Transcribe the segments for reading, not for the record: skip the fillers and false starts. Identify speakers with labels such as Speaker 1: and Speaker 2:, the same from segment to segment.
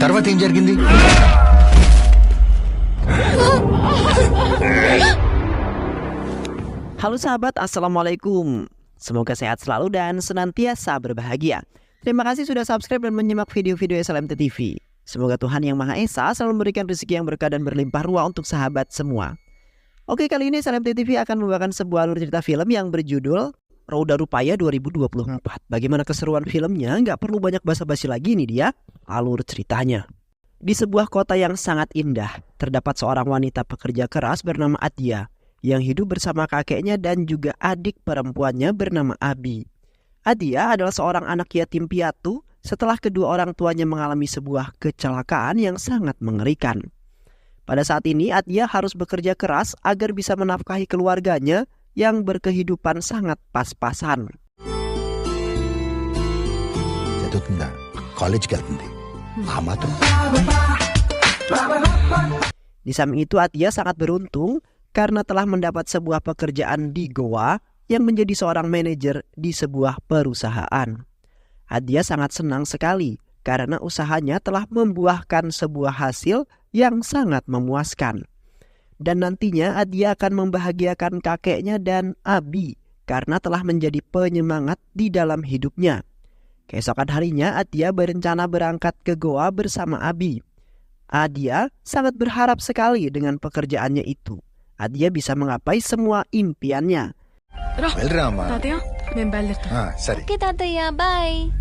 Speaker 1: తర్వాత ఏం జరిగింది?
Speaker 2: Halo sahabat, Assalamualaikum. Semoga sehat selalu dan senantiasa berbahagia. Terima kasih sudah subscribe dan menyimak video-video SLMT TV. Semoga Tuhan Yang Maha Esa selalu memberikan rezeki yang berkah dan berlimpah ruah untuk sahabat semua. Oke, kali ini SLMT TV akan membawakan sebuah alur cerita film yang berjudul Roda Rupaya 2024. Bagaimana keseruan filmnya? Nggak perlu banyak basa-basi lagi, nih dia alur ceritanya. Di sebuah kota yang sangat indah, terdapat seorang wanita pekerja keras bernama Atia yang hidup bersama kakeknya dan juga adik perempuannya bernama Abi. Atia adalah seorang anak yatim piatu setelah kedua orang tuanya mengalami sebuah kecelakaan yang sangat mengerikan. Pada saat ini Atia harus bekerja keras agar bisa menafkahi keluarganya yang berkehidupan sangat pas-pasan.
Speaker 1: చదువుతుందా? కాలేజ్కి వెళ్తుంది. ఆ మాత్రం.
Speaker 2: Di samping itu Atia sangat beruntung karena telah mendapat sebuah pekerjaan di Goa yang menjadi seorang manajer di sebuah perusahaan. Atia sangat senang sekali karena usahanya telah membuahkan sebuah hasil yang sangat memuaskan. Dan nantinya Atia akan membahagiakan kakeknya dan Abi karena telah menjadi penyemangat di dalam hidupnya. Keesokan harinya Atia berencana berangkat ke Goa bersama Abi. Atia sangat berharap sekali dengan pekerjaannya itu. Atia bisa menggapai semua impiannya.
Speaker 1: వెళ్ళరామా?
Speaker 3: తాతయ్య మేము బయలుదేరుతాం.
Speaker 1: సరే.
Speaker 4: Oke Tante ya, bye.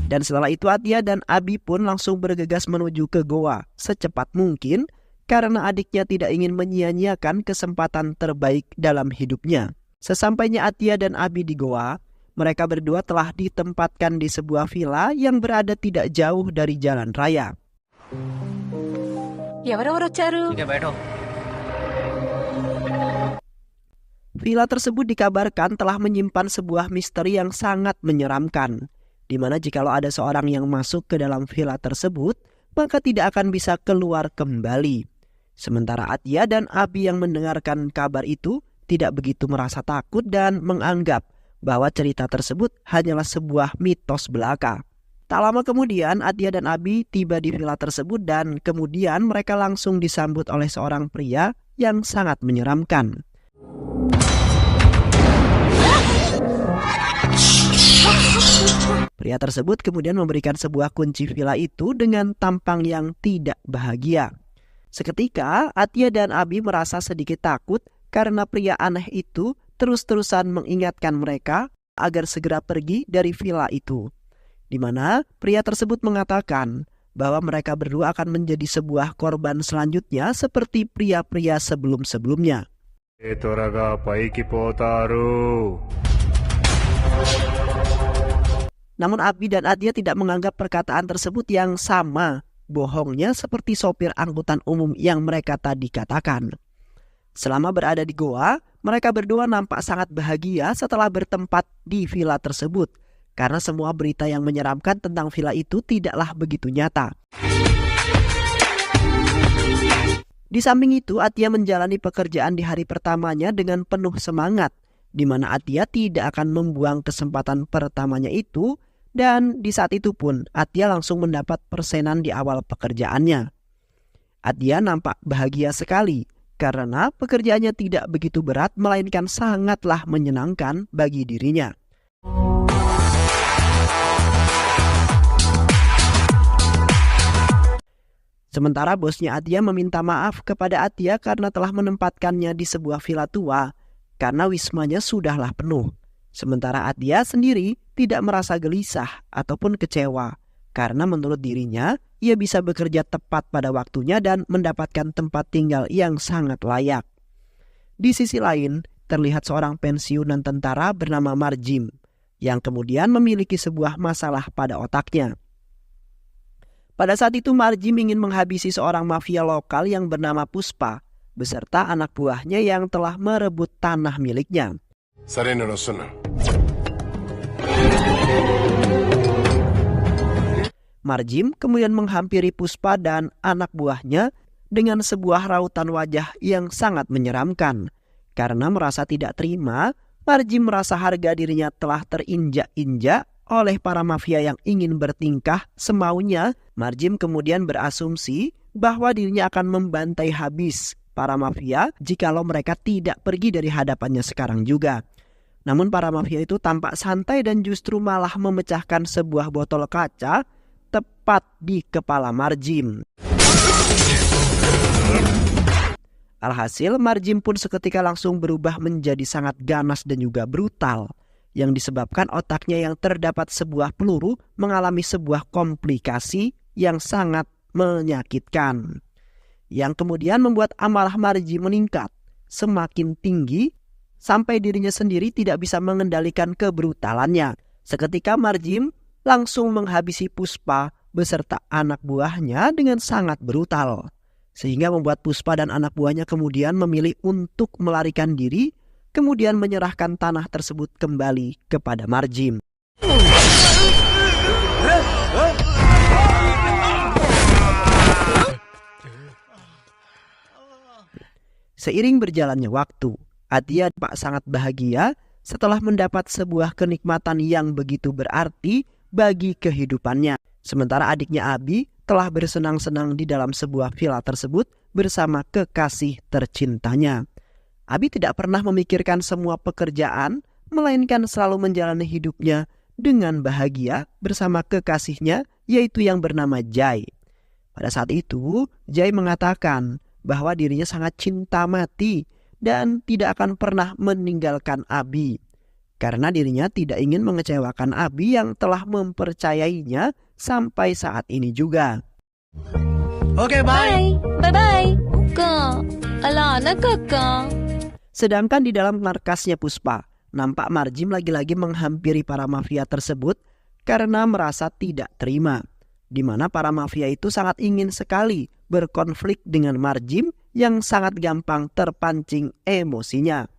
Speaker 2: Dan setelah itu Atia dan Abi pun langsung bergegas menuju ke Goa secepat mungkin karena adiknya tidak ingin menyia-nyiakan kesempatan terbaik dalam hidupnya. Sesampainya Atia dan Abi di Goa, mereka berdua telah ditempatkan di sebuah villa yang berada tidak jauh dari jalan raya.
Speaker 3: ఎవరెవరు వచ్చారు?
Speaker 2: Villa tersebut dikabarkan telah menyimpan sebuah misteri yang sangat menyeramkan, di mana jikalau ada seorang yang masuk ke dalam villa tersebut, maka tidak akan bisa keluar kembali. Sementara Atia dan Abi yang mendengarkan kabar itu tidak begitu merasa takut dan menganggap bahwa cerita tersebut hanyalah sebuah mitos belaka. Tak lama kemudian Atia dan Abi tiba di villa tersebut dan kemudian mereka langsung disambut oleh seorang pria yang sangat menyeramkan. Pria tersebut kemudian memberikan sebuah kunci villa itu dengan tampang yang tidak bahagia. Seketika Atia dan Abi merasa sedikit takut karena pria aneh itu terus-terusan mengingatkan mereka agar segera pergi dari villa itu. Di mana pria tersebut mengatakan bahwa mereka berdua akan menjadi sebuah korban selanjutnya seperti pria-pria sebelum-sebelumnya. Namun Abi dan Atia tidak menganggap perkataan tersebut yang sama bohongnya seperti sopir angkutan umum yang mereka tadi katakan. Selama berada di Goa, mereka berdua nampak sangat bahagia setelah bertempat di villa tersebut karena semua berita yang menyeramkan tentang villa itu tidaklah begitu nyata. Di samping itu, Atia menjalani pekerjaan di hari pertamanya dengan penuh semangat, di mana Atia tidak akan membuang kesempatan pertamanya itu, dan di saat itu pun Atia langsung mendapat persenan di awal pekerjaannya. Atia nampak bahagia sekali karena pekerjaannya tidak begitu berat melainkan sangatlah menyenangkan bagi dirinya. Sementara bosnya Atia meminta maaf kepada Atia karena telah menempatkannya di sebuah villa tua karena wismanya sudahlah penuh. Sementara Atia sendiri tidak merasa gelisah ataupun kecewa karena menurut dirinya ia bisa bekerja tepat pada waktunya dan mendapatkan tempat tinggal yang sangat layak. Di sisi lain, terlihat seorang pensiunan tentara bernama Marjim yang kemudian memiliki sebuah masalah pada otaknya. Pada saat itu Marjim ingin menghabisi seorang mafia lokal yang bernama Puspa beserta anak buahnya yang telah merebut tanah miliknya. Marjim kemudian menghampiri Puspa dan anak buahnya dengan sebuah rautan wajah yang sangat menyeramkan. Karena merasa tidak terima, Marjim merasa harga dirinya telah terinjak-injak oleh para mafia yang ingin bertingkah semaunya, Marjim kemudian berasumsi bahwa dirinya akan membantai habis para mafia jikalau mereka tidak pergi dari hadapannya sekarang juga. Namun para mafia itu tampak santai dan justru malah memecahkan sebuah botol kaca tepat di kepala Marjim. Alhasil Marjim pun seketika langsung berubah menjadi sangat ganas dan juga brutal, yang disebabkan otaknya yang terdapat sebuah peluru mengalami sebuah komplikasi yang sangat menyakitkan, yang kemudian membuat amarah Marjim meningkat semakin tinggi sampai dirinya sendiri tidak bisa mengendalikan kebrutalannya. Seketika Marjim langsung menghabisi Puspa beserta anak buahnya dengan sangat brutal, sehingga membuat Puspa dan anak buahnya kemudian memilih untuk melarikan diri, kemudian menyerahkan tanah tersebut kembali kepada Marjim. Seiring berjalannya waktu, Adia sangat bahagia setelah mendapat sebuah kenikmatan yang begitu berarti bagi kehidupannya. Sementara adiknya Abi telah bersenang-senang di dalam sebuah villa tersebut bersama kekasih tercintanya. Abi tidak pernah memikirkan semua pekerjaan, melainkan selalu menjalani hidupnya dengan bahagia bersama kekasihnya, yaitu yang bernama Jai. Pada saat itu, Jai mengatakan bahwa dirinya sangat cinta mati dan tidak akan pernah meninggalkan Abi, karena dirinya tidak ingin mengecewakan Abi yang telah mempercayainya sampai saat ini juga.
Speaker 1: Oke, bye.
Speaker 3: Bye-bye. Kak, ala na kakak.
Speaker 2: Sedangkan di dalam markasnya Puspa, nampak Marjim lagi-lagi menghampiri para mafia tersebut karena merasa tidak terima, di mana para mafia itu sangat ingin sekali berkonflik dengan Marjim yang sangat gampang terpancing emosinya.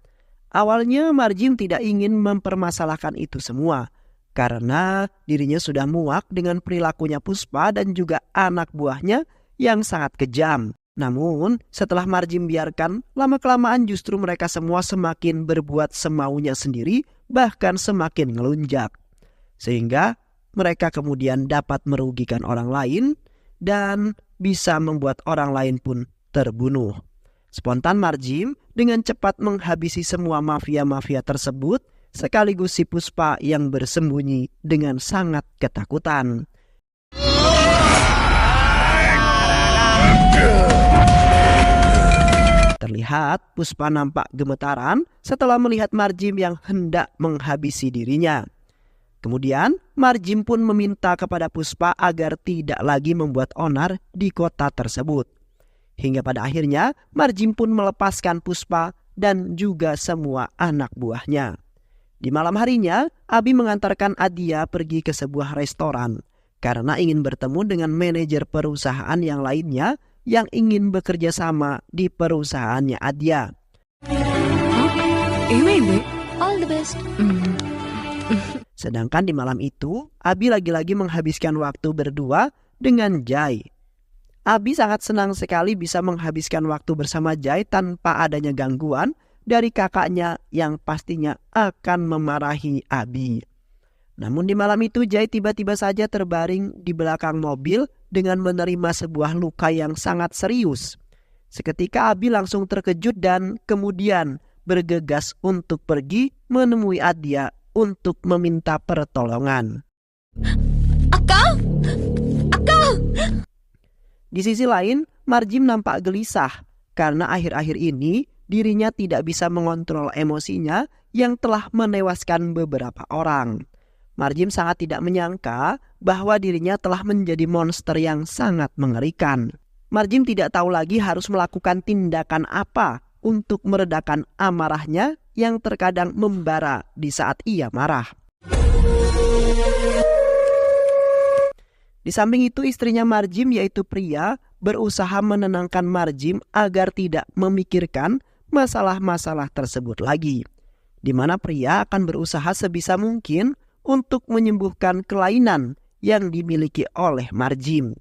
Speaker 2: Awalnya Marjim tidak ingin mempermasalahkan itu semua karena dirinya sudah muak dengan perilakunya Puspa dan juga anak buahnya yang sangat kejam. Namun setelah Marjim biarkan, lama-kelamaan justru mereka semua semakin berbuat semaunya sendiri, bahkan semakin ngelunjak. Sehingga mereka kemudian dapat merugikan orang lain dan bisa membuat orang lain pun terbunuh. Spontan Marjim dengan cepat menghabisi semua mafia-mafia tersebut, sekaligus si Puspa yang bersembunyi dengan sangat ketakutan. Terlihat Puspa nampak gemetaran setelah melihat Marjim yang hendak menghabisi dirinya. Kemudian Marjim pun meminta kepada Puspa agar tidak lagi membuat onar di kota tersebut. Hingga pada akhirnya Marjim pun melepaskan Puspa dan juga semua anak buahnya. Di malam harinya, Abi mengantarkan Adia pergi ke sebuah restoran karena ingin bertemu dengan manajer perusahaan yang lainnya yang ingin bekerja sama di perusahaannya Adia.
Speaker 3: All the best.
Speaker 2: Sedangkan di malam itu, Abi lagi-lagi menghabiskan waktu berdua dengan Jai. Abi sangat senang sekali bisa menghabiskan waktu bersama Jai tanpa adanya gangguan dari kakaknya yang pastinya akan memarahi Abi. Namun di malam itu Jai tiba-tiba saja terbaring di belakang mobil dengan menerima sebuah luka yang sangat serius. Seketika Abi langsung terkejut dan kemudian bergegas untuk pergi menemui Adia untuk meminta pertolongan.
Speaker 3: Aka!
Speaker 2: Di sisi lain, Marjim nampak gelisah karena akhir-akhir ini dirinya tidak bisa mengontrol emosinya yang telah menewaskan beberapa orang. Marjim sangat tidak menyangka bahwa dirinya telah menjadi monster yang sangat mengerikan. Marjim tidak tahu lagi harus melakukan tindakan apa untuk meredakan amarahnya yang terkadang membara di saat ia marah. Di samping itu istrinya Marjim yaitu Priya berusaha menenangkan Marjim agar tidak memikirkan masalah-masalah tersebut lagi. Di mana Priya akan berusaha sebisa mungkin untuk menyembuhkan kelainan yang dimiliki oleh Marjim.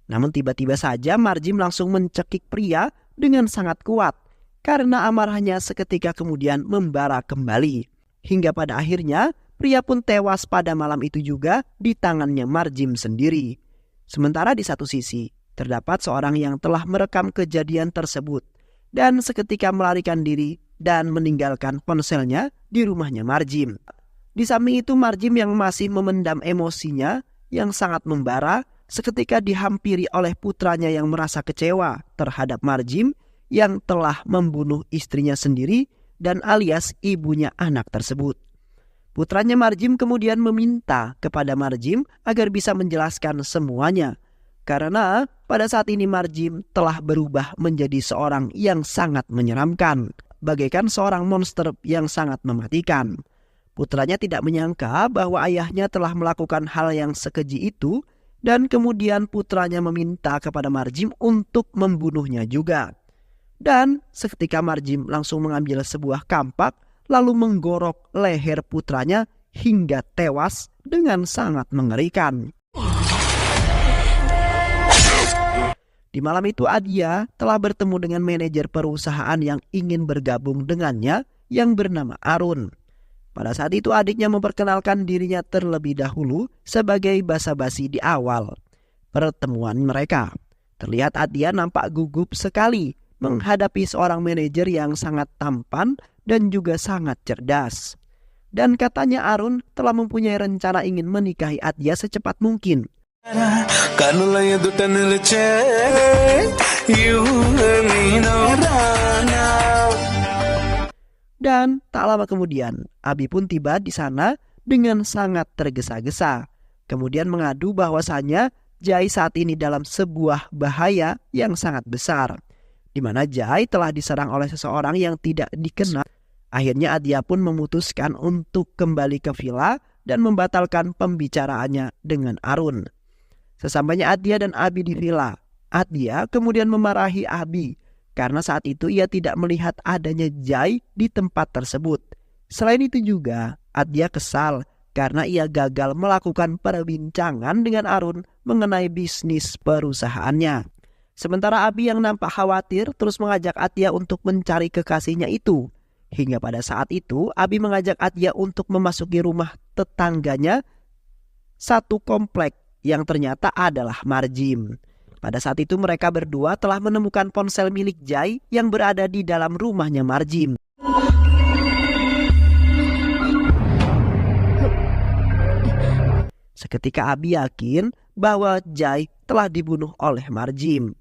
Speaker 2: Namun tiba-tiba saja Marjim langsung mencekik Priya dengan sangat kuat karena amarahnya seketika kemudian membara kembali. Hingga pada akhirnya pria pun tewas pada malam itu juga di tangannya Marjim sendiri. Sementara di satu sisi, terdapat seorang yang telah merekam kejadian tersebut dan seketika melarikan diri dan meninggalkan ponselnya di rumahnya Marjim. Di samping itu, Marjim yang masih memendam emosinya yang sangat membara seketika dihampiri oleh putranya yang merasa kecewa terhadap Marjim yang telah membunuh istrinya sendiri dan alias ibunya anak tersebut. Putranya Marjim kemudian meminta kepada Marjim agar bisa menjelaskan semuanya, karena pada saat ini Marjim telah berubah menjadi seorang yang sangat menyeramkan, bagaikan seorang monster yang sangat mematikan. Putranya tidak menyangka bahwa ayahnya telah melakukan hal yang sekeji itu, dan kemudian putranya meminta kepada Marjim untuk membunuhnya juga. Dan seketika Marjim langsung mengambil sebuah kampak lalu menggorok leher putranya hingga tewas dengan sangat mengerikan. Di malam itu Adya telah bertemu dengan manajer perusahaan yang ingin bergabung dengannya yang bernama Arun. Pada saat itu adiknya memperkenalkan dirinya terlebih dahulu sebagai basa-basi di awal pertemuan mereka. Terlihat Adya nampak gugup sekali menghadapi seorang manajer yang sangat tampan dan juga sangat cerdas. Dan katanya Arun telah mempunyai rencana ingin menikahi Adya secepat mungkin. Dan tak lama kemudian, Abi pun tiba di sana dengan sangat tergesa-gesa. Kemudian mengadu bahwasannya Jai saat ini dalam sebuah bahaya yang sangat besar, di mana Jai telah diserang oleh seseorang yang tidak dikenal. Akhirnya Adya pun memutuskan untuk kembali ke villa dan membatalkan pembicaraannya dengan Arun. Sesampainya Adya dan Abi di villa, Adya kemudian memarahi Abi karena saat itu ia tidak melihat adanya Jai di tempat tersebut. Selain itu juga, Adya kesal karena ia gagal melakukan perbincangan dengan Arun mengenai bisnis perusahaannya. Sementara Abi yang nampak khawatir terus mengajak Adya untuk mencari kekasihnya itu. Hingga pada saat itu, Abi mengajak Adya untuk memasuki rumah tetangganya satu komplek yang ternyata adalah Marjim. Pada saat itu mereka berdua telah menemukan ponsel milik Jai yang berada di dalam rumahnya Marjim. Seketika Abi yakin bahwa Jai telah dibunuh oleh Marjim.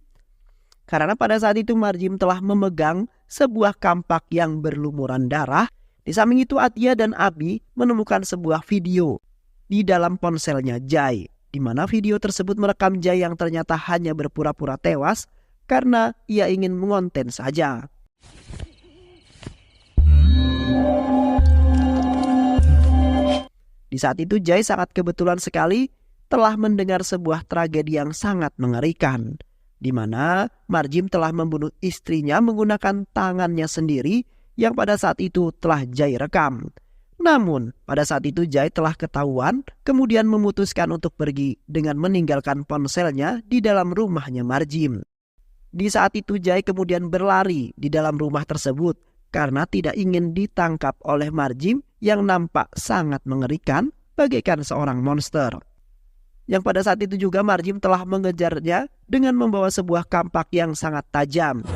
Speaker 2: Karena pada saat itu Marjim telah memegang sebuah kampak yang berlumuran darah. Di samping itu Adya dan Abi menemukan sebuah video di dalam ponselnya Jai, di mana video tersebut merekam Jai yang ternyata hanya berpura-pura tewas karena ia ingin mengonten saja. Di saat itu Jai sangat kebetulan sekali telah mendengar sebuah tragedi yang sangat mengerikan, di mana Marjim telah membunuh istrinya menggunakan tangannya sendiri yang pada saat itu telah Jai rekam. Namun pada saat itu Jai telah ketahuan, kemudian memutuskan untuk pergi dengan meninggalkan ponselnya di dalam rumahnya Marjim. Di saat itu Jai kemudian berlari di dalam rumah tersebut karena tidak ingin ditangkap oleh Marjim yang nampak sangat mengerikan bagaikan seorang monster. Yang pada saat itu juga Marjim telah mengejarnya dengan membawa sebuah kampak yang sangat tajam.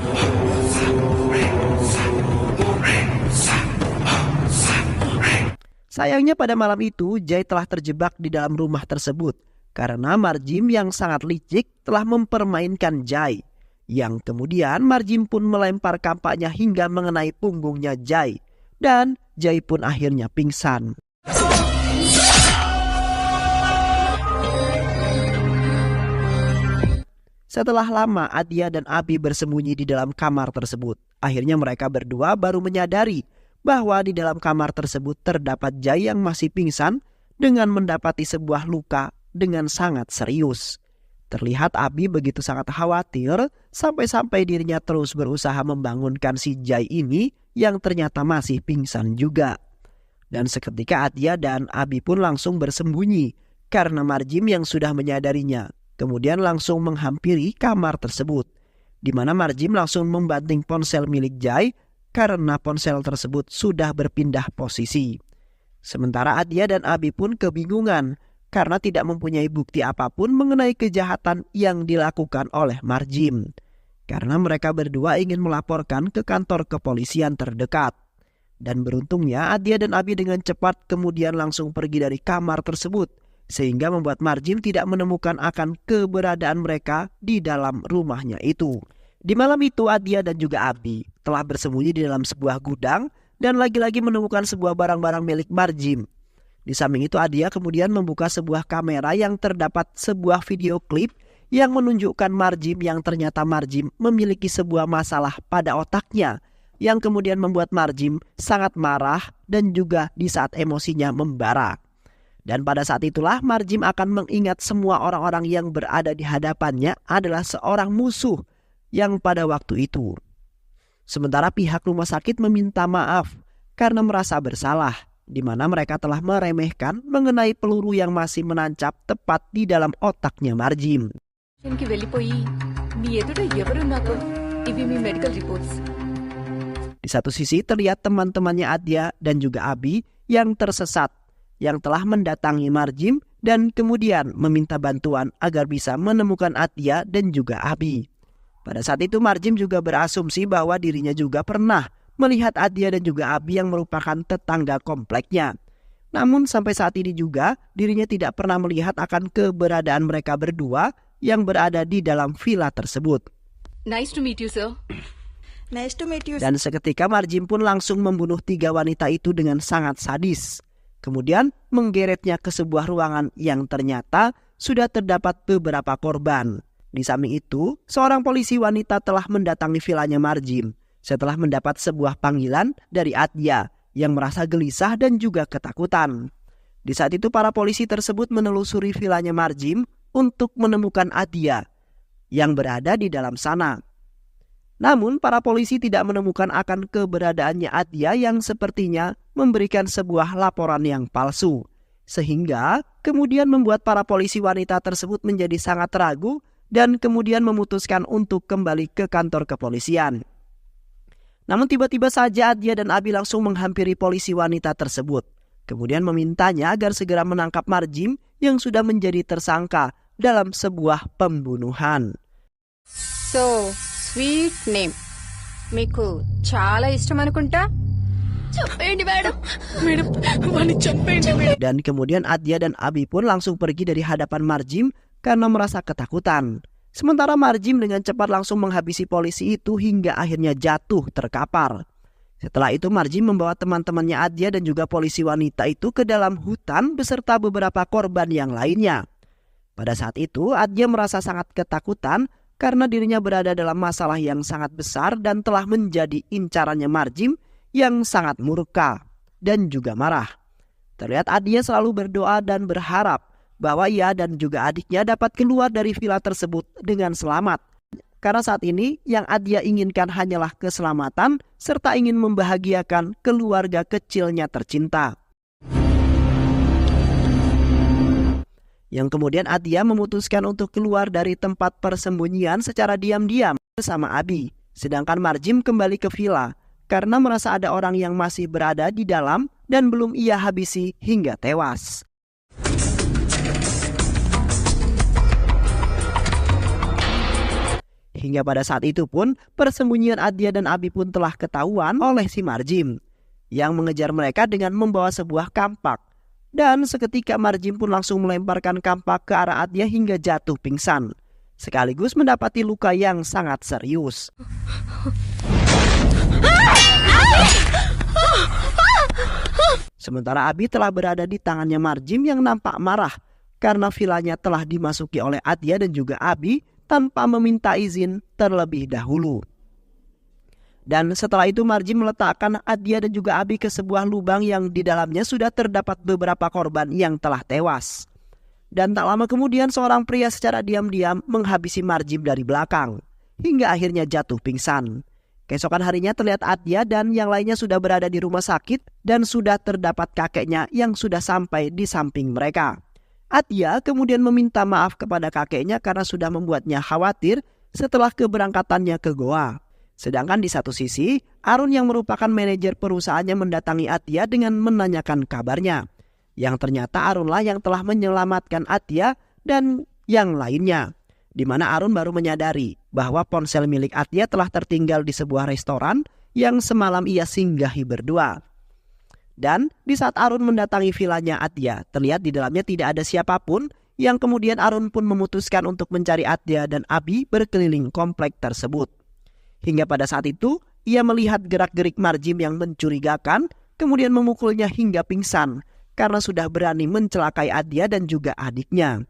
Speaker 2: Sayangnya pada malam itu Jai telah terjebak di dalam rumah tersebut karena Marjim yang sangat licik telah mempermainkan Jai. Yang kemudian Marjim pun melempar kampaknya hingga mengenai punggungnya Jai. Dan Jai pun akhirnya pingsan. Setelah lama Adya dan Abi bersembunyi di dalam kamar tersebut. Akhirnya mereka berdua baru menyadari bahwa di dalam kamar tersebut terdapat Jai yang masih pingsan dengan mendapati sebuah luka dengan sangat serius. Terlihat Abi begitu sangat khawatir sampai-sampai dirinya terus berusaha membangunkan si Jai ini yang ternyata masih pingsan juga. Dan seketika Adya dan Abi pun langsung bersembunyi karena Marjim yang sudah menyadarinya kemudian langsung menghampiri kamar tersebut, di mana Marjim langsung membanting ponsel milik Jai karena ponsel tersebut sudah berpindah posisi. Sementara Adia dan Abi pun kebingungan karena tidak mempunyai bukti apapun mengenai kejahatan yang dilakukan oleh Marjim. Karena mereka berdua ingin melaporkan ke kantor kepolisian terdekat. Dan beruntungnya Adia dan Abi dengan cepat kemudian langsung pergi dari kamar tersebut, sehingga membuat Marjim tidak menemukan akan keberadaan mereka di dalam rumahnya itu. Di malam itu Adia dan juga Abi telah bersembunyi di dalam sebuah gudang dan lagi-lagi menemukan sebuah barang-barang milik Marjim. Di samping itu Adia kemudian membuka sebuah kamera yang terdapat sebuah video klip yang menunjukkan Marjim yang ternyata Marjim memiliki sebuah masalah pada otaknya yang kemudian membuat Marjim sangat marah dan juga di saat emosinya membara. Dan pada saat itulah Marjim akan mengingat semua orang-orang yang berada di hadapannya adalah seorang musuh yang pada waktu itu. Sementara pihak rumah sakit meminta maaf karena merasa bersalah, di mana mereka telah meremehkan mengenai peluru yang masih menancap tepat di dalam otaknya Marjim. Di satu sisi terlihat teman-temannya Adia dan juga Abi yang tersesat, yang telah mendatangi Marjim dan kemudian meminta bantuan agar bisa menemukan Adia dan juga Abi. Pada saat itu Marjim juga berasumsi bahwa dirinya juga pernah melihat Adia dan juga Abi yang merupakan tetangga kompleknya. Namun sampai saat ini juga dirinya tidak pernah melihat akan keberadaan mereka berdua yang berada di dalam villa tersebut.
Speaker 4: Nice to meet you, sir.
Speaker 1: Nice to meet you.
Speaker 2: Dan seketika Marjim pun langsung membunuh 3 wanita itu dengan sangat sadis. Kemudian menggeretnya ke sebuah ruangan yang ternyata sudah terdapat beberapa korban. Di samping itu, seorang polisi wanita telah mendatangi vilanya Marjim setelah mendapat sebuah panggilan dari Adia yang merasa gelisah dan juga ketakutan. Di saat itu para polisi tersebut menelusuri vilanya Marjim untuk menemukan Adia yang berada di dalam sana. Namun para polisi tidak menemukan akan keberadaannya Adia yang sepertinya memberikan sebuah laporan yang palsu. Sehingga kemudian membuat para polisi wanita tersebut menjadi sangat ragu dan kemudian memutuskan untuk kembali ke kantor kepolisian. Namun tiba-tiba saja Adia dan Abi langsung menghampiri polisi wanita tersebut. Kemudian memintanya agar segera menangkap Marjim yang sudah menjadi tersangka dalam sebuah pembunuhan.
Speaker 4: So, sweet name. మీకు చాలా ఇష్టం అనుకుంటా.
Speaker 3: చంపేయండి madam.
Speaker 2: Dan kemudian Adia dan Abi pun langsung pergi dari hadapan Marjim karena merasa ketakutan. Sementara Marjim dengan cepat langsung menghabisi polisi itu hingga akhirnya jatuh terkapar. Setelah itu Marjim membawa teman-temannya Adia dan juga polisi wanita itu ke dalam hutan beserta beberapa korban yang lainnya. Pada saat itu Adia merasa sangat ketakutan karena dirinya berada dalam masalah yang sangat besar dan telah menjadi incarannya Marjim yang sangat murka dan juga marah. Terlihat Adia selalu berdoa dan berharap bahwa ia dan juga adiknya dapat keluar dari villa tersebut dengan selamat. Karena saat ini yang Adia inginkan hanyalah keselamatan serta ingin membahagiakan keluarga kecilnya tercinta. Yang kemudian Adia memutuskan untuk keluar dari tempat persembunyian secara diam-diam bersama Abi. Sedangkan Marjim kembali ke villa karena merasa ada orang yang masih berada di dalam dan belum ia habisi hingga tewas. Hingga pada saat itu pun persembunyian Adia dan Abi pun telah ketahuan oleh si Marjim yang mengejar mereka dengan membawa sebuah kampak. Dan seketika Marjim pun langsung melemparkan kampak ke arah Adia hingga jatuh pingsan, sekaligus mendapati luka yang sangat serius. Sementara Abi telah berada di tangannya Marjim yang nampak marah karena vilanya telah dimasuki oleh Adia dan juga Abi tanpa meminta izin terlebih dahulu. Dan setelah itu Marjim meletakkan Adia dan juga Abi ke sebuah lubang yang di dalamnya sudah terdapat beberapa korban yang telah tewas. Dan tak lama kemudian seorang pria secara diam-diam menghabisi Marjim dari belakang hingga akhirnya jatuh pingsan. Keesokan harinya terlihat Adia dan yang lainnya sudah berada di rumah sakit dan sudah terdapat kakeknya yang sudah sampai di samping mereka. Adia kemudian meminta maaf kepada kakeknya karena sudah membuatnya khawatir setelah keberangkatannya ke goa. Sedangkan di satu sisi, Arun yang merupakan manajer perusahaannya mendatangi Atia dengan menanyakan kabarnya. Yang ternyata Arunlah yang telah menyelamatkan Atia dan yang lainnya. Di mana Arun baru menyadari bahwa ponsel milik Atia telah tertinggal di sebuah restoran yang semalam ia singgahi berdua. Dan di saat Arun mendatangi vilanya Atia, terlihat di dalamnya tidak ada siapapun, yang kemudian Arun pun memutuskan untuk mencari Atia dan Abi berkeliling komplek tersebut. Hingga pada saat itu, ia melihat gerak-gerik Marjim yang mencurigakan, kemudian memukulnya hingga pingsan karena sudah berani mencelakai Atia dan juga adiknya.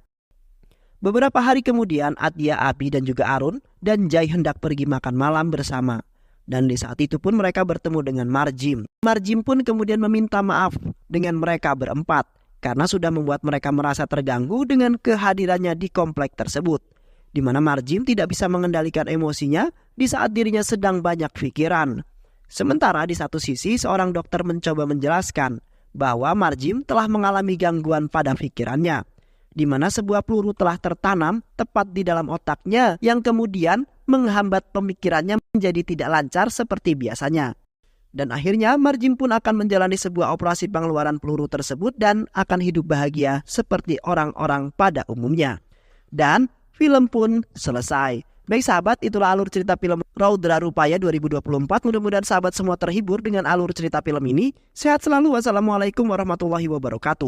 Speaker 2: Beberapa hari kemudian, Atia, Abi dan juga Arun dan Jai hendak pergi makan malam bersama. Dan di saat itu pun mereka bertemu dengan Marjim. Marjim pun kemudian meminta maaf dengan mereka berempat karena sudah membuat mereka merasa terganggu dengan kehadirannya di komplek tersebut. Di mana Marjim tidak bisa mengendalikan emosinya di saat dirinya sedang banyak pikiran. Sementara di satu sisi seorang dokter mencoba menjelaskan bahwa Marjim telah mengalami gangguan pada pikirannya, di mana sebuah peluru telah tertanam tepat di dalam otaknya yang kemudian menghambat pemikirannya menjadi tidak lancar seperti biasanya. Dan akhirnya Marjim pun akan menjalani sebuah operasi pengeluaran peluru tersebut dan akan hidup bahagia seperti orang-orang pada umumnya. Dan film pun selesai. Baik sahabat, itulah alur cerita film Raudra Rupaya 2024. Mudah-mudahan sahabat semua terhibur dengan alur cerita film ini. Sehat selalu. Wassalamualaikum warahmatullahi wabarakatuh.